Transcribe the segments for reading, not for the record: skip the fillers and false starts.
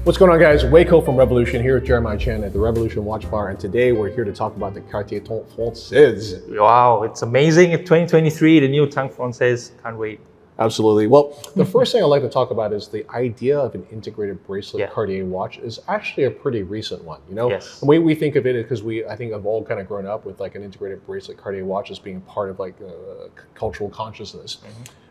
What's going on, guys? Waco from Revolution here with Jeremiah Chan at the Revolution Watch Bar, and today we're here to talk about the Cartier Tank Francaise. Wow, it's amazing. It's 2023, the new Tank Francaise. Can't wait. Absolutely. Well, the first thing I'd like to talk about is the idea of an integrated bracelet Cartier watch is actually a pretty recent one. You know, the way we think of it is because I think have all kind of grown up with like an integrated bracelet Cartier watch as being part of like cultural consciousness.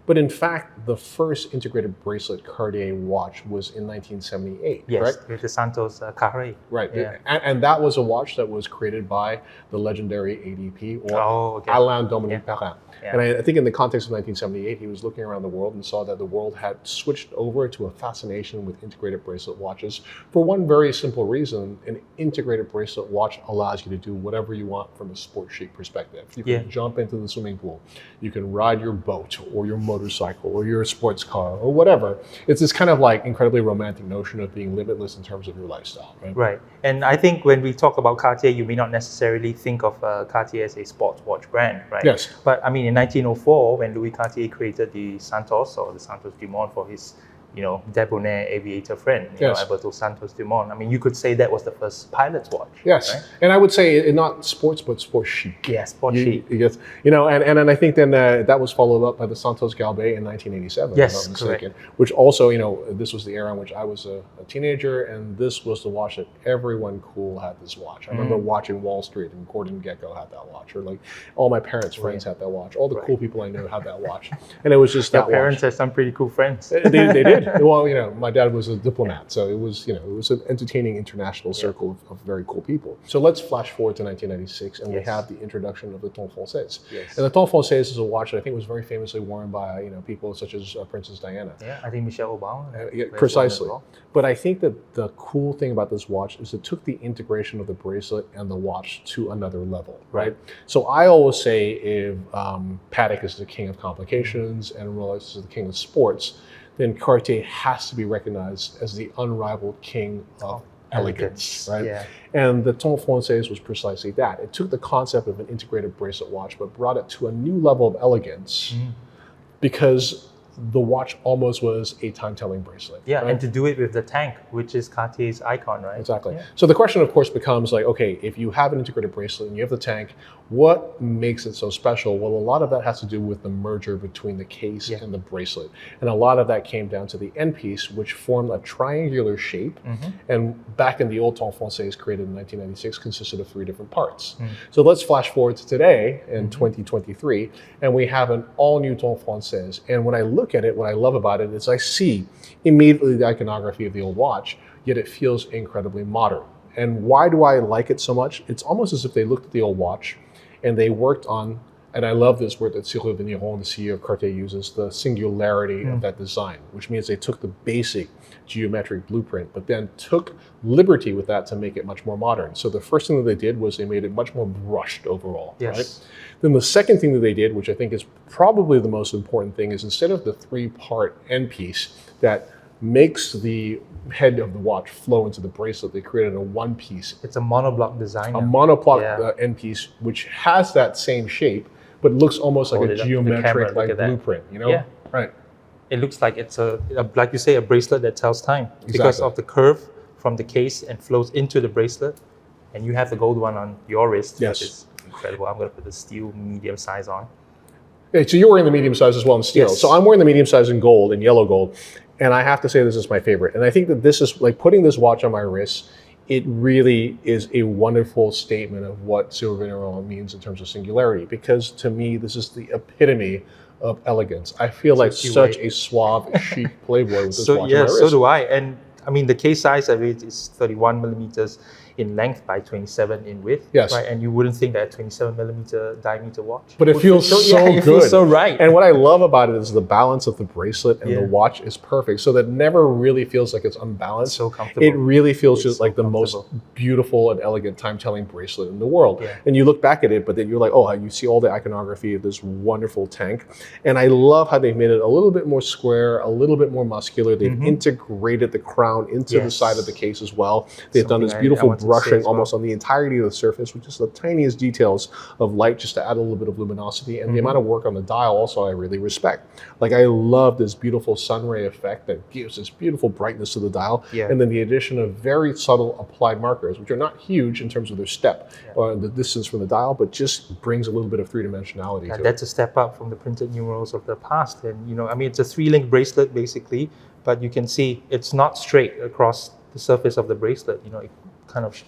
But in fact, the first integrated bracelet Cartier watch was in 1978, correct? With the Santos Carré. Right, and that was a watch that was created by the legendary ADP, or Alain Dominique Paragon. And I think in the context of 1978, he was looking around the world and saw that the world had switched over to a fascination with integrated bracelet watches for one very simple reason. An integrated bracelet watch allows you to do whatever you want from a sport chic perspective. You can jump into the swimming pool, you can ride your boat or your motorcycle or your sports car or whatever. It's this kind of like incredibly romantic notion of being limitless in terms of your lifestyle, right? Right. And I think when we talk about Cartier, you may not necessarily think of Cartier as a sports watch brand, right? Yes. But I mean, in 1904, when Louis Cartier created the Santos, or the Santos Dumont for his, debonair aviator friend, Alberto Santos Dumont. I mean, you could say that was the first pilot's watch. Yes, right? And I would say not sports, but sport chic. Yeah, sport chic. Yes, and I think then that was followed up by the Santos Galbé in 1987. Yes, if I'm not mistaken, correct. Which also, this was the era in which I was a teenager, and this was the watch that everyone cool had this watch. I remember watching Wall Street, and Gordon Gekko had that watch, or like all my parents' friends had that watch. All the cool people I knew had that watch, and it was just that parents watch. had some pretty cool friends. They did. Well, my dad was a diplomat, so it was an entertaining international circle of very cool people. So let's flash forward to 1996, and we have the introduction of the Tank Francaise. Yes. And the Tank Francaise is a watch that I think was very famously worn by people such as Princess Diana. Yeah, I think Michelle Obama. Precisely. But I think that the cool thing about this watch is it took the integration of the bracelet and the watch to another level, right? So I always say if Patek is the king of complications and Rolex is the king of sports, then Cartier has to be recognized as the unrivaled king of elegance, right? Yeah. And the Tank Francaise was precisely that. It took the concept of an integrated bracelet watch, but brought it to a new level of elegance because the watch almost was a time-telling bracelet. Yeah, right? and to do it with the Tank, which is Cartier's icon, right? Exactly. Yeah. So the question, of course, becomes like, okay, if you have an integrated bracelet and you have the Tank, what makes it so special? Well, a lot of that has to do with the merger between the case and the bracelet. And a lot of that came down to the end piece, which formed a triangular shape. And back in the old Tank Francaise, created in 1996, consisted of 3 different parts. So let's flash forward to today in 2023, and we have an all-new Tank Francaise. And when I look at it, what I love about it is I see immediately the iconography of the old watch, yet it feels incredibly modern. And why do I like it so much? It's almost as if they looked at the old watch and they worked on, and I love this word that Cyril Vigneron, the CEO of Cartier, uses, the singularity of that design, which means they took the basic geometric blueprint, but then took liberty with that to make it much more modern. So the first thing that they did was they made it much more brushed overall, right? Then the second thing that they did, which I think is probably the most important thing, is instead of the 3-part end piece that makes the head of the watch flow into the bracelet, they created a one piece. It's a monoblock design. A monoblock end piece, which has that same shape, but looks almost like a geometric blueprint, Yeah. Right. It looks like it's like you say, a bracelet that tells time because of the curve from the case and flows into the bracelet. And you have the gold one on your wrist, which is incredible. I'm going to put the steel medium size on. Okay, so you're wearing the medium size as well in steel. So I'm wearing the medium size in gold, in yellow gold. And I have to say this is my favorite. And I think that this is, like putting this watch on my wrist, it really is a wonderful statement of what Cyril Vigneron means in terms of singularity. Because to me, this is the epitome of elegance. I feel like such a suave, chic playboy with this watch on my wrist. So do I. And I mean, the case size of it is 31 millimeters in length by 27 in width. Yes. Right? And you wouldn't think that a 27 millimeter diameter watch. But it feels so good. It feels so right. And what I love about it is the balance of the bracelet and the watch is perfect. So that never really feels like it's unbalanced. So comfortable. It really feels just like the most beautiful and elegant time-telling bracelet in the world. Yeah. And you look back at it, but then you're like, oh, you see all the iconography of this wonderful Tank. And I love how they've made it a little bit more square, a little bit more muscular. They've integrated the crown into the side of the case as well. They've done this beautiful brushing as well. almost on the entirety of the surface with just the tiniest details of light just to add a little bit of luminosity. And the amount of work on the dial also I really respect. Like I love this beautiful sun ray effect that gives this beautiful brightness to the dial. Yeah. And then the addition of very subtle applied markers, which are not huge in terms of their step or the distance from the dial, but just brings a little bit of three-dimensionality to it. That's a step up from the printed numerals of the past. And, you know, I mean, it's a 3-link bracelet basically, but you can see it's not straight across the surface of the bracelet. You know, it kind of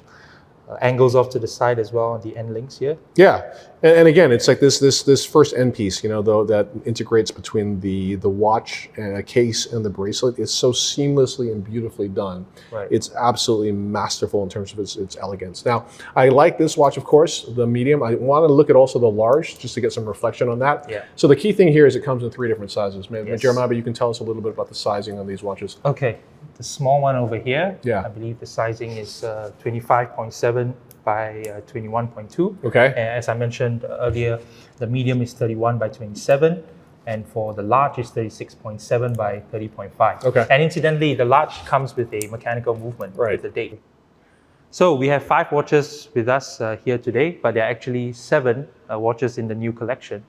angles off to the side as well on the end links here. Yeah, and again, it's like this first end piece, you know, though, that integrates between the watch case and the bracelet is so seamlessly and beautifully done. Right. It's absolutely masterful in terms of its elegance. Now, I like this watch, of course, the medium. I want to look at also the large just to get some reflection on that. Yeah. So the key thing here is it comes in 3 different sizes. Yes. Jeremiah, you can tell us a little bit about the sizing on these watches. Okay, the small one over here, Yeah. I believe the sizing is 25.7 by 21.2. Okay. And as I mentioned earlier, the medium is 31 by 27, and for the large is 36.7 by 30.5. Okay. And incidentally, the large comes with a mechanical movement with the date. So we have 5 watches with us here today, but there are actually 7 watches in the new collection.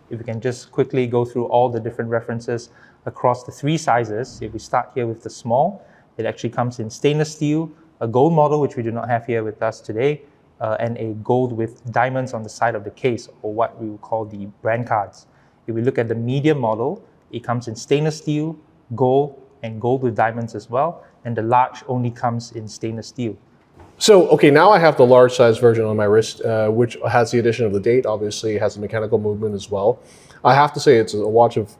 If we can just quickly go through all the different references across the 3 sizes. If we start here with the small, it actually comes in stainless steel, a gold model, which we do not have here with us today, and a gold with diamonds on the side of the case, or what we would call the brand cards. If we look at the medium model, it comes in stainless steel, gold, and gold with diamonds as well, and the large only comes in stainless steel. So, okay, now I have the large size version on my wrist, which has the addition of the date, obviously, it has the mechanical movement as well. I have to say it's a watch of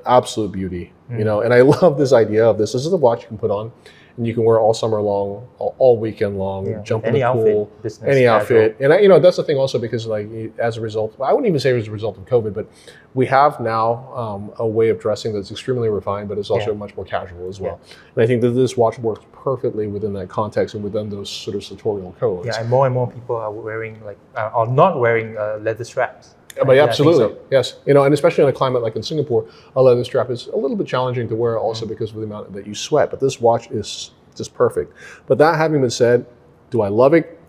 absolute beauty, you know, and I love this idea of this. This is a watch you can put on and you can wear all summer long, all weekend long, jump in the pool, any outfit. And you know, that's the thing also, because like as a result, I wouldn't even say it was a result of COVID, but we have now a way of dressing that's extremely refined, but it's also much more casual as well. And I think that this watch works perfectly within that context and within those sort of sartorial codes. Yeah, and more people are wearing like, are not wearing leather straps. But absolutely, yes. You know, and especially in a climate like in Singapore, a leather strap is a little bit challenging to wear also because of the amount that you sweat. But this watch is just perfect. But that having been said, do I love it?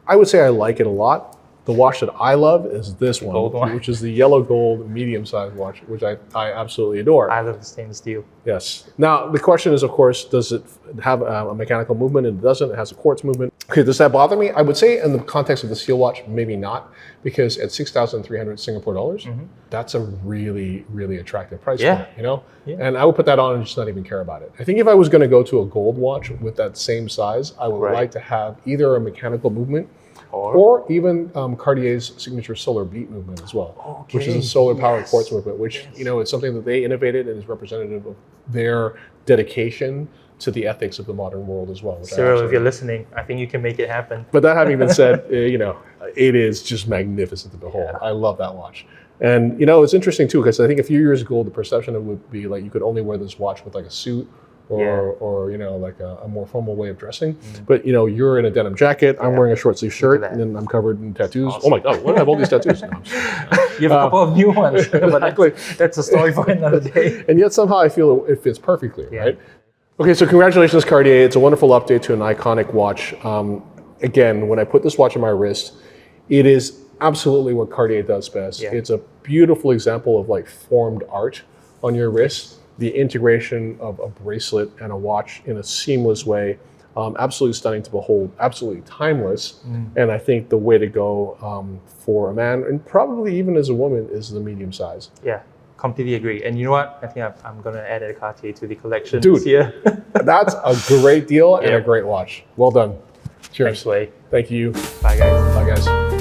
I would say I like it a lot. The watch that I love is this one, which is the yellow gold medium-sized watch, which I absolutely adore. I love the stainless steel. Yes. Now, the question is, of course, does it have a mechanical movement? It doesn't. It has a quartz movement. Okay, does that bother me? I would say in the context of the steel watch, maybe not, because at 6,300 Singapore dollars, that's a really, really attractive price point, you know? And I would put that on and just not even care about it. I think if I was going to go to a gold watch with that same size, I would like to have either a mechanical movement or even Cartier's signature solar beat movement as well, which is a solar powered quartz movement, which, you know, it's something that they innovated and is representative of their dedication to the ethics of the modern world as well. Cyril, if you're listening, I think you can make it happen. But that having been said, you know, it is just magnificent to behold. I love that watch. And, you know, it's interesting too, because I think a few years ago, the perception of it would be like you could only wear this watch with like a suit or you know, like a more formal way of dressing. But, you know, you're in a denim jacket, I'm wearing a short sleeve shirt, and then I'm covered in tattoos. Awesome. Oh my God, why do I have all these tattoos? No, you have a couple of new ones, but that's a story for another day. And yet somehow I feel it fits perfectly, right? Okay, so congratulations, Cartier. It's a wonderful update to an iconic watch. Again, when I put this watch on my wrist, it is absolutely what Cartier does best. It's a beautiful example of like formed art on your wrist. The integration of a bracelet and a watch in a seamless way, absolutely stunning to behold, absolutely timeless. And I think the way to go for a man, and probably even as a woman, is the medium size. Yeah, completely agree. And you know what? I think I'm going to add a Cartier to the collection. Dude, that's a great deal and a great watch. Well done. Cheers. Thanks, Wei. Thank you. Bye, guys. Bye, guys.